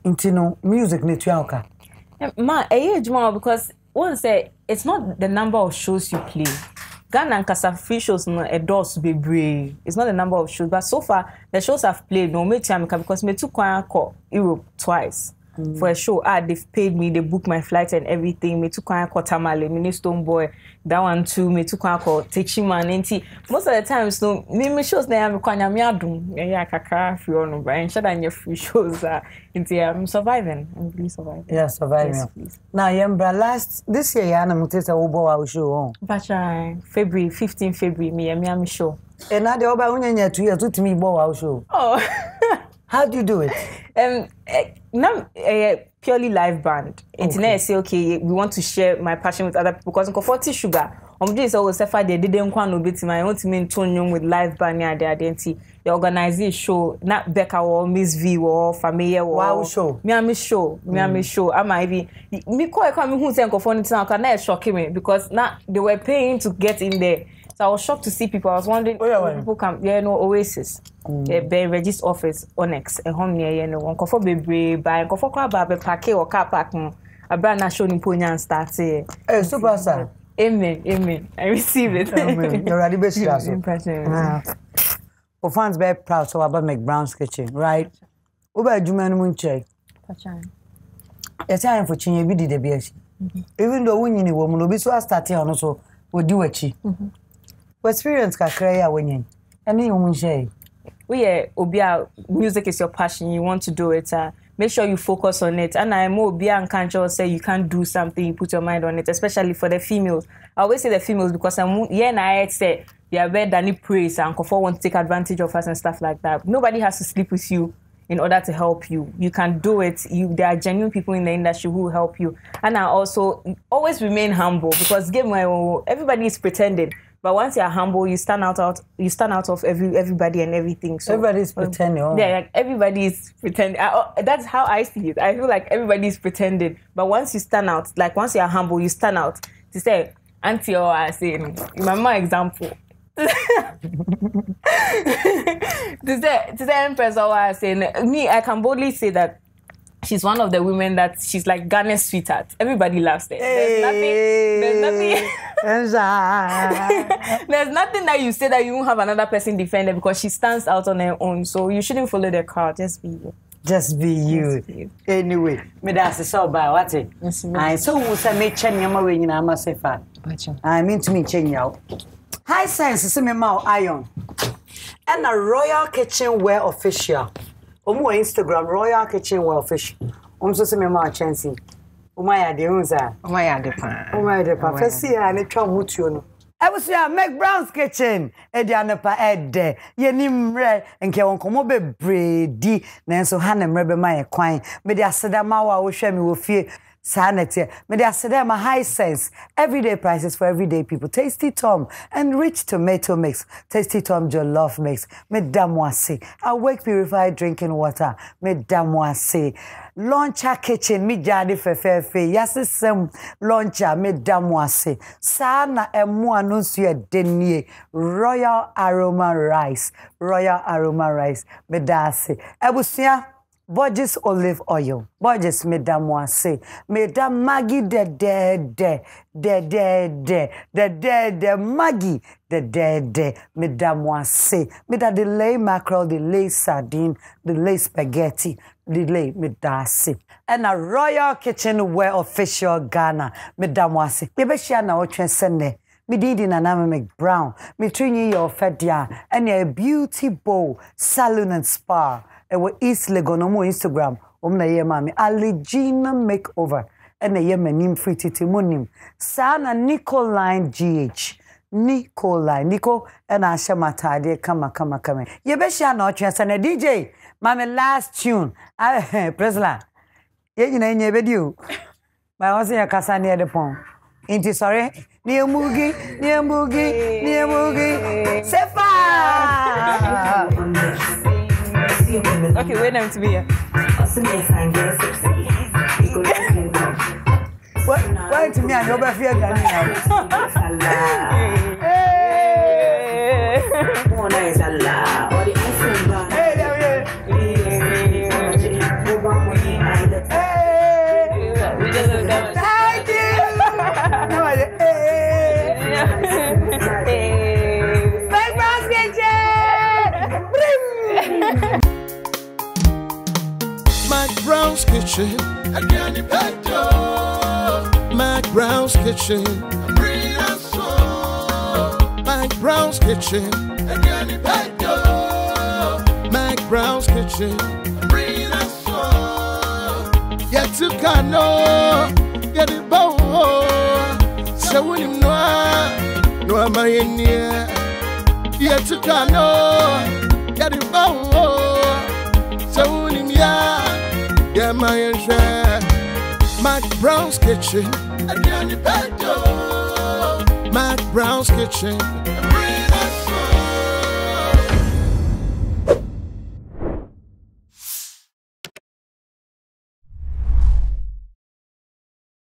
Speaker 2: Intino music network.
Speaker 10: Ma, because one say it's not the number of shows you play. Ghana and Kasa free shows no a doors to be brave. It's not the number of shows, but so far the shows I've played no me time because me took Europe twice. For a show, they've paid me, they booked my flight and everything. Me took Tamale, Mini Stone Boy, that one too. Me took Techiman, and most of the times, no, me shows they have kaka free or no, Brian. Shut down your free shows. I'm surviving. I'm really surviving.
Speaker 2: Yeah, surviving. Yes, now, Yambra, this year, Yana Mutesa Ubo show.
Speaker 10: But February, 15 February, me and Miami show. And now the Oba Unya 2 years to me, Bow show. Oh.
Speaker 2: How do you do it?
Speaker 10: Purely live band. Internet I say, okay, we want to share my passion with other people because 40 sugar. This always SE10 they didn't want to beat my own team tune with live band near their identity. They organize a show, not Becca or Miss V or Familia or
Speaker 2: wow show.
Speaker 10: Miami show. I might be me quite coming who say for now can shocking me because now they were paying to get in there. So I was shocked to see people. I was wondering if people come. Yeah, no Oasis. The register office Onyx and home near you know. One for baby by one for crab by parquet or car park. A brand na show in Punya and start.
Speaker 2: Hey, super sir.
Speaker 10: Amen. I receive it.
Speaker 2: Amen. You're already best class. For fans very proud so about McBrown's kitchen, right? Over Juman Munche. Yes, I am for Chinya Bidi de BS. Even though when you woman will be so starting on also would do a chi. Experience ka cry when you and you won't say.
Speaker 10: Obia, music is your passion, you want to do it. Make sure you focus on it. And I'm Obia and can't just say you can't do something, you put your mind on it, especially for the females. I always say the females because I say they are better than praise and Kofo won't take advantage of us and stuff like that. Nobody has to sleep with you in order to help you. You can do it. There are genuine people in the industry who will help you. And I also always remain humble because everybody is pretending. But once you're humble, you stand out of everybody and everything. So
Speaker 2: everybody's pretending.
Speaker 10: Yeah, like everybody is pretending. That's how I see it. I feel like everybody is pretending. But once you stand out, like once you're humble, you stand out. To say, Auntie, or I say, in my example. To say Empress, or I say, me, I can boldly say that she's one of the women that she's like Ghana's sweetheart. Everybody loves her. There's nothing that you say that you won't have another person defend her because she stands out on her own. So you shouldn't follow the crowd. Just be you.
Speaker 2: Just be you. Anyway, me that's so bad. What's it? I so who say me change your way in SE10. I mean to me change out. High Sense is me mau iron. And a Royal Kitchenware official. Omo Instagram Royal Kitchenware official. So say me mau chance. Umaya de unza.
Speaker 16: Umaya de pa.
Speaker 2: Umaya de pa. Fesi ya ne twa mutuo no. Ebusia McBrown's kitchen. Edianepa ede. Yenimre enke wonkomo bebredi. Nanso hanemre be ma ye kwan. Me de aseda ma wa wo hwe me wo fie. Sanity. Me de aseda ma High Sense. Everyday prices for everyday people. Tasty Tom and rich tomato mix. Tasty Tom jollof mix. Me damwase. Awake purified drinking water. Me damwase. Launcher kitchen mi jade fefefe yasesem launcher me damwase sana emu anunsu ye denie royal aroma rice me dase ebusia Borges olive oil Borges me damwase me dam Maggie de Maggie de me damwase me da delay mackerel delay sardine delay spaghetti delay me dasi and a Royal Kitchenware official Ghana me damwase be be share na otwen sene me didi na na McBrown me trini your fedia and a beauty bowl salon and spa e wo East Legonomo Instagram na ye mami Aligina makeover and ye manim free titimunim sana Nicoline GH Nico and Asha Matade kama ye be share na otwen sene DJ my last tune President ye nyina nye video my was ya kasa near the pond inti sorry near mugi SE10
Speaker 10: okay wait them to be here
Speaker 2: what to me and over fear than Thank you. McBrown's
Speaker 1: McBrown's Kitchen. McBrown's Kitchen. McBrown's Kitchen. McBrown's Kitchen. Yet to Kano, get it bow. So when you know, no am I in here. Yet to Kano, get it bow. So when you yeah, my share. McBrown's Kitchen. McBrown's Kitchen.